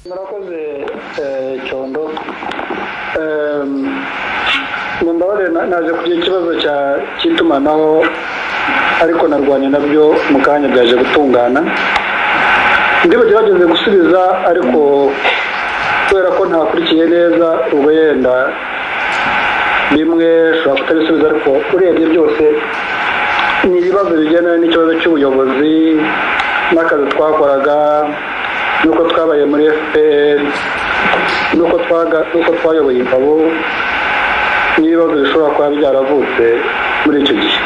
murakoze cyondo ndabare naje kugira ikibazo cy'itumanaho ariko narwanye nabyo mu kanya byaje gutungana ndibagerageze gusubiza ariko kubera ko ntakurikiye neza ubwo yenda bimwe ushobora kutabisubiza ariko urebye byose ni ibibazo bigendana n'ikibazo cy'ubuyobozi n'akazi twakoraga nuko twabaye muri FPR nuko twayoboye ingabo n'ibibazo bishobora kuba byaravutse muri icyo gihe.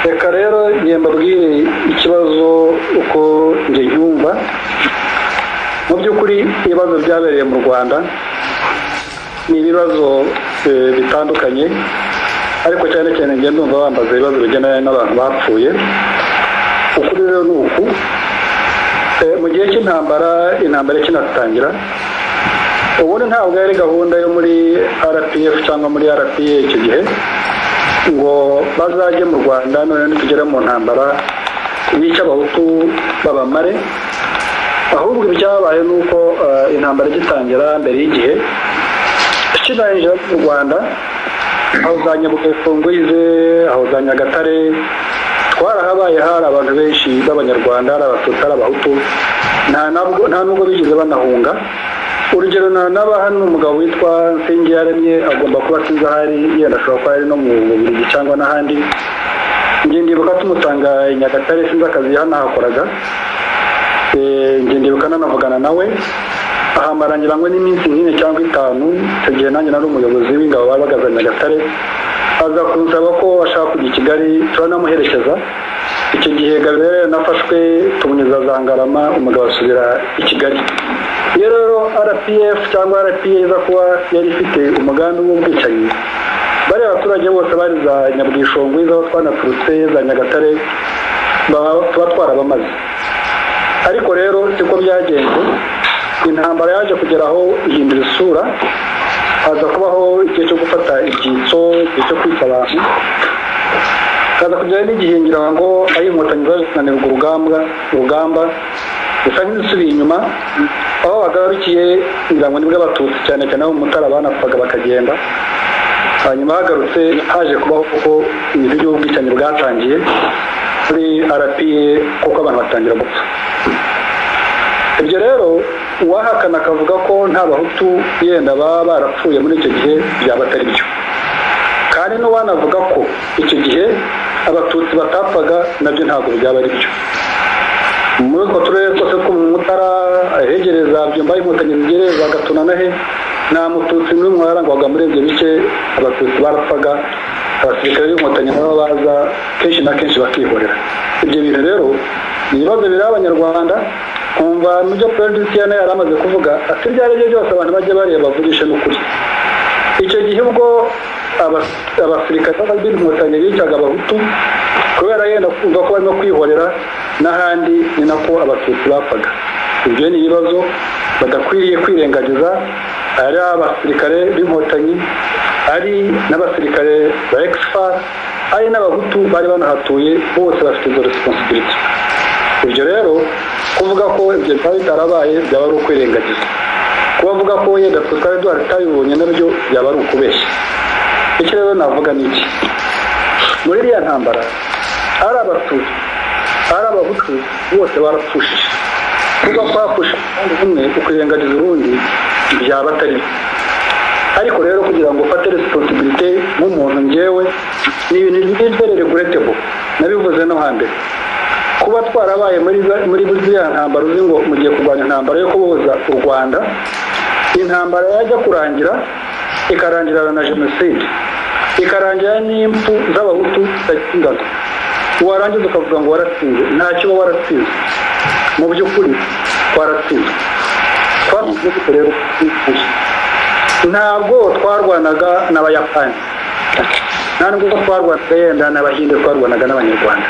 Reka rero mbabwire ikibazo uko njye nyumva. Mu by'ukuri ibibazo byabereye mu Rwanda ni ibibazo bitandukanye ariko cyane cyane njye ndumva bambaza ibibazo bigendanye n'abantu bapfuye. Ukuri rero ni uku, mu gihe cy'intambara ikinatangira ubundi ntabwo yari gahunda yo muri RPF cyangwa muri RPA icyo gihe ngo bazajye mu Rwanda none nitugera mu ntambara bica abahutu babamare, ahubwo ibyabaye nuko intambara igitangira mbere y'igihe ikinayije mu Rwanda aho za Nyabugogo-Ngwize, aho za Nyagatare twarahabaye, hari abantu benshi b'abanyarwanda, hari abatutsi, hari abahutu, nta nubwo bigeze banahunga. Urugero naba hano umugabo witwa Nsengiyaremye agomba kuba sinzi ahari, yenda ashobora kuba ari no mu Bubiligi cyangwa n'ahandi. Njye ndibuka tumutanga i Nyagatare, sinzi akazi hano hakoraga, njye ndibuka nanavugana nawe ahamarangira ngo n'iminsi nk'ine cyangwa itanu. Icyo gihe nanjye nari umuyobozi w'ingabo babagaza Nyagatare, aza kunsaba ko ashaka kujya i Kigali turanamuherekeza. Icyo gihe Gabriel nafashwe tumunyuza za Ngarama, umugabo asubira i Kigali. Rero RPF cyangwa RPA iza kuba yari ifite umugambi w'ubwicanyi, bari abaturage bose bari za Nyabwishongwe, aho twanaturutse za Nyagatare tuba twarabamaze. Ariko rero siko byagenze. Intambara yaje kugeraho ihindura isura, haza kubaho igihe cyo gufata ibyitso, igihe cyo kwica abantu, kaza kugera n'igihe ngira ngo ari inkotanyi zananirwa urugamba gusa nk'isubiye inyuma, aho bagarukiye ngira ngo nibwo abatutsi cyane cyane abo mu Mutara banapfaga bakagenda. Hanyuma hagarutse haje kubaho kuko ibintu by'ubwicanyi bwatangiye muri RPA kuko abantu batangira gupfa. Ibyo rero uwahakana akavuga ko nta bahutu yenda baba barapfuye muri icyo gihe byaba atari byo, kandi n'uwanavuga ko icyo gihe abatutsi batapfaga nabyo ntabwo byaba ari byo. Muri utwo turere twose two mu Mutara ahegereza Byumba inkotanyi zigereza Gatuna na he, nta mututsi n'umwe warangwaga muri ibyo bice. Abatutsi barapfaga, abasirikare b'inkotanyi nabo baza kenshi na kenshi bakihorera. Ibyo bintu rero ni ibibazo biri abanyarwanda. Kumva n'ibyo President yari amaze kuvuga ati byari byo byose abantu bajya bareba bavugisha n'ukuri. Icyo gihe ubwo abasirikare b'inkotanyi bicaga abahutu kubera yenda kumva ko barimo kwihorera n'ahandi, ni nako abatutsi bapfaga. Ibyo ni ibibazo badakwiriye kwirengagiza. Ari abasirikare b'inkotanyi, ari n'abasirikare ba Exfar, ari n'abahutu bari banahatuye, bose bafite izo responsibility. Ibyo rero kuvuga ko ibyo byari bitarabaye byaba ari ukwirengagiza. Kubavuga ko yenda twari duhatabibonye nabyo byaba ari ukubeshya. Icyo rero navuga ni iki: muri iriya ntambara ari abatutsi ari abahutu bose barapfushije. Kuba kwapfusha kandi umwe ukwirengagiza urundi byaba atari. Ariko rero kugira ngo ufate responsibility nk'umuntu njyewe ni ibintu very regrettable. Nabivuze no hambere, kuba twarabaye muri buriya ntambara, uzi ngo mugiye kurwanya intambara yo kuboza u Rwanda, intambara yajya kurangira ikarangira na jenoside, ikarangira n'impfu z'abahutu z'ingano, warangiza ukavuga ngo waratsinze. Ntacyo waratsinze, mu by'ukuri twaratsinze. Twatsinze rero ntabwo twarwanaga n'Abayapani, nta nubwo twarwanaga yenda n'Abahinde, twarwanaga n'Abanyarwanda.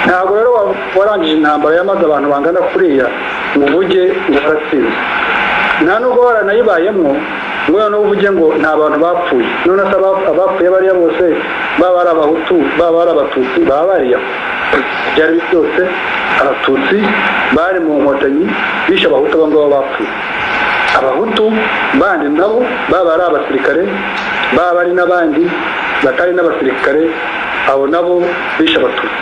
Ntabwo rero warangije intambara yamaze abantu bangana kuriya ngo uvuge ngo waratsinze. Nta nubwo waranayibayemo ngo noneho uvuge ngo nta bantu bapfuye. None se abapfuye bariya bose baba ari abahutu baba ari abatutsi baba bariya. byari byose abatutsi bari mu nkotanyi bishe abahutu bangabo bapfuye. Abahutu bandi nabo baba ari abasirikare, baba ari n'abandi batari n'abasirikare, abo nabo bishe abatutsi.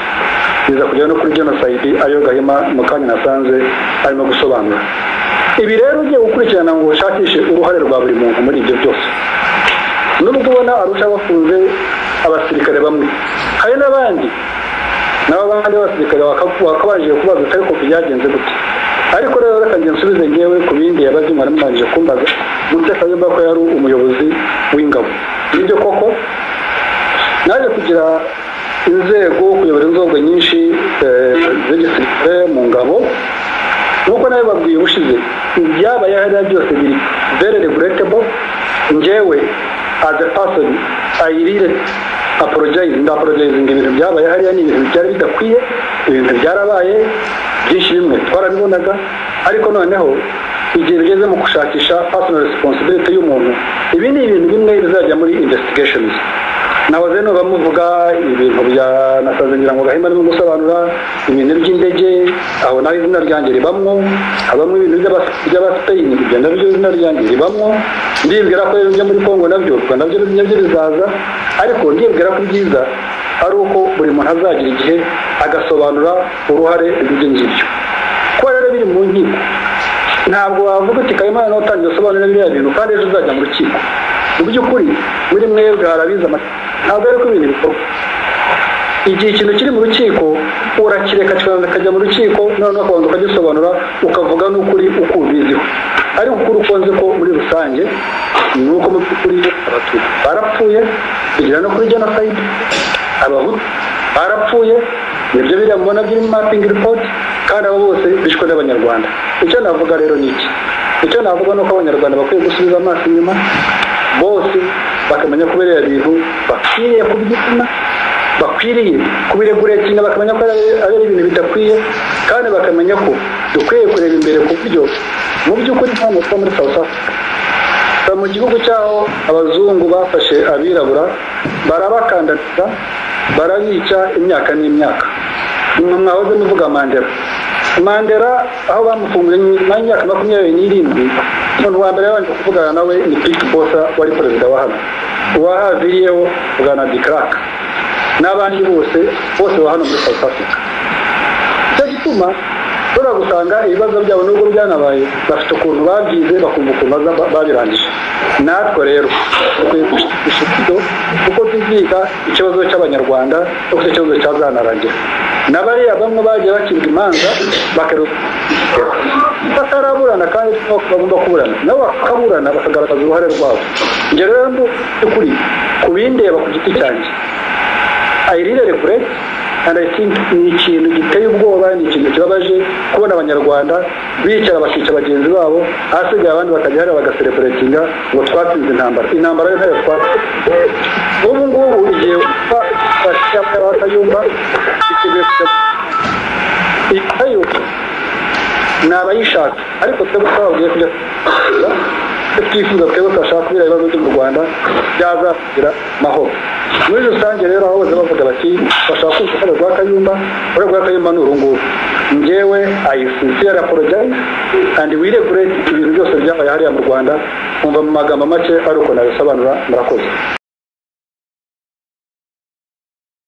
Biza kugera no kuri genocide ariyo Gahima mu kanya nasanze arimo gusobanura. Ibi rero ugiye gukurikirana ngo ushakishe uruhare rwa buri muntu muri ibyo byose. Nubwo ubona Arusha bafunze abasirikare bamwe, hari n'abandi abasirikare bakabajije kubaza ariko byagenze gute. Ariko rero reka njye nsubize ngewe ku bindi yabaze mwari mubanje kumbaza. Gute Kayumba ko yari umuyobozi w'ingabo. Nibyo koko naje kugira inzego, kuyobora inzego nyinshi z'igisirikare mu ngabo. Nuko nawe babwiye ubushize ibyabaye hariya byose biri very regrettable. Ngewe as a person I really apologizing ibintu byabaye hariya ni ibintu byari bidakwiye, ibintu byarabaye byinshi bimwe twarabibonaga, ariko noneho igihe bigeze mu gushakisha personal responsibility y'umuntu, ibi ni ibintu bimwe bizajya muri investigations. Nabaze no bamuvuga ibintu bya nasaze ngira ngo Gahima arimo gusobanura ibintu by'indege, aho naho izina ryanjye ribamwo, habamwe ibintu by'abaspain ibyo nabyo izina ryanjye ribamwo. Ndibwira ko ibyo muri Kongo nabyo bizaza, ariko ndibwira ko byiza ari uko buri muntu azagira igihe agasobanura uruhare rw'ibyo ngibyo. Ko rero biri mu nkiko, ntabwo wavuga ati Kayima n'utangiye gusobanura biriya bintu kandi ejo uzajya mu rukiko. Mu by'ukuri muri mwebwe harabiza ntabwo ari ko ibintu bikorwa. Igihe ikintu kiri mu rukiko urakireka kikajya mu rukiko, noneho ukabanza ukagisobanura ukavuga n'ukuri uko ubiziho. Ariko ukuri ukunze ko muri rusange ni uko mu by'ukuri abatutsi barapfuye kugira no kuri genocide, abahutu barapfuye, nibyo biriya mubona by'iri mapping report, kandi abo bose bishwe n'abanyarwanda. Icyo navuga rero ni iki? Icyo navuga ni uko abanyarwanda bakwiye gusubiza amaso inyuma bose bakamenya ko biriya bintu bakwiriye kubyituma, bakwiriye kubireguretinga, bakamenya ko ari ibintu bidakwiye, kandi bakamenya ko dukwiye kureba imbere ku buryo mu by'ukuri hano two muri South Africa mu gihugu cyaho abazungu bafashe abirabura barabakandamiza, barabica imyaka n'imyaka. Mwahoze muvuga Mandela aho bamufunguye nyuma y'imyaka 27, umuntu wa mbere yabanje kuvugana nawe ni Pete Botha wari perezida wa hano, uwahaviriyeho bwana de Klerk n'abandi bose wa hano muri South Africa. Icyo gituma dore gusanga ibibazo byabo nubwo byanabaye bafite ukuntu babyize, bakumva ukuntu babirangije. Natwe rero dukwiye gushyikido kuko tuziga ikibazo cy'abanyarwanda no ikibazo cyazanarangira. N'abariya bamwe bagiye bakirwa imanza bataraburana, kandi bagomba kuburana nabo bakaburana bakagaragaza uruhare rwabo. Njye rero by'ukuri kubindeba ku giti cyanjye I really regret, and I think ni ikintu giteye ubwoba, ni ikintu kibabaje kubona abanyarwanda bicara bakica bagenzi babo, hasigaye abandi bakajya hariya bagaselebratinga ngo twatsinze intambara yo ntayo twatsinze. Ubu ngubu igihe Kayumba ikayo nabayishaka, ariko twebwe twabwiye kujya twifuza twebwe twashaka kubira ibibazo byo mu Rwanda byazagira mahoro. Muri rusange rero aho bose bavuga bati bashaka kumva rwa Kayumba, rwa Kayumba ni urunguru. Ngewe I sincerely apologize and we regret ibintu byose byabaye hariya mu Rwanda. Umva mu magambo make ari uko nabisobanura. Murakoze.